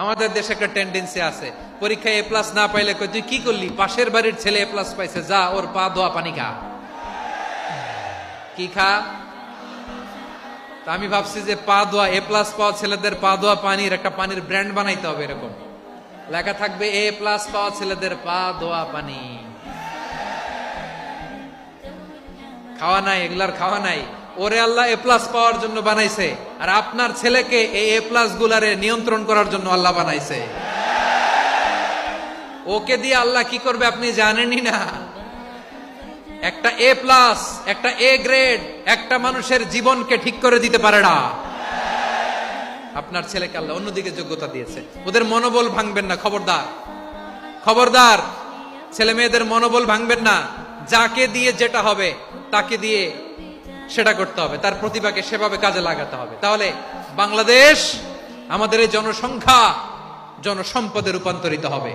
আমাদের দেশে একটা টেন্ডেন্সি আছে, পরীক্ষায় এ প্লাস না পাইলে কই তুই কি করলি, পাশের বাড়ির ছেলে এ প্লাস পাইছে, যা ওর পা ধোয়া পানি খা। কি খা? তা আমি ভাবছি যে পা ধোয়া এ প্লাস পাওয়া ছেলেদের পা ধোয়া পানির একটা পানির ব্র্যান্ড বানাইতে হবে, এরকম লেখা থাকবে এ প্লাস পাওয়া ছেলেদের পা ধোয়া পানি। খাওয়া নাই, এগুলার খাওয়া নাই। ওরে আল্লাহ এ প্লাস পাওয়ার জন্য বানাইছে, আর আপনার ছেলেকে এই এ প্লাস গুলারে নিয়ন্ত্রণ করার জন্য আল্লাহ বানাইছে। ওকে দিয়ে আল্লাহ কি করবে আপনি জানেনই না। একটা এ প্লাস, একটা এ গ্রেড একটা মানুষের জীবনকে ঠিক করে দিতে পারে না। আপনার ছেলেকে আল্লাহ অন্যদিকে যোগ্যতা দিয়েছে। ওদের মনোবল ভাঙবেন না, খবরদার খবরদার। ছেলে মেয়েদের মনোবল ভাঙবেন না। যাকে দিয়ে যেটা হবে তাকে দিয়ে সেটা করতে হবে, তার প্রতিভাকে সেভাবে কাজে লাগাতে হবে। তাহলে বাংলাদেশ আমাদের এই জনসংখ্যা জনসম্পদে রূপান্তরিত হবে।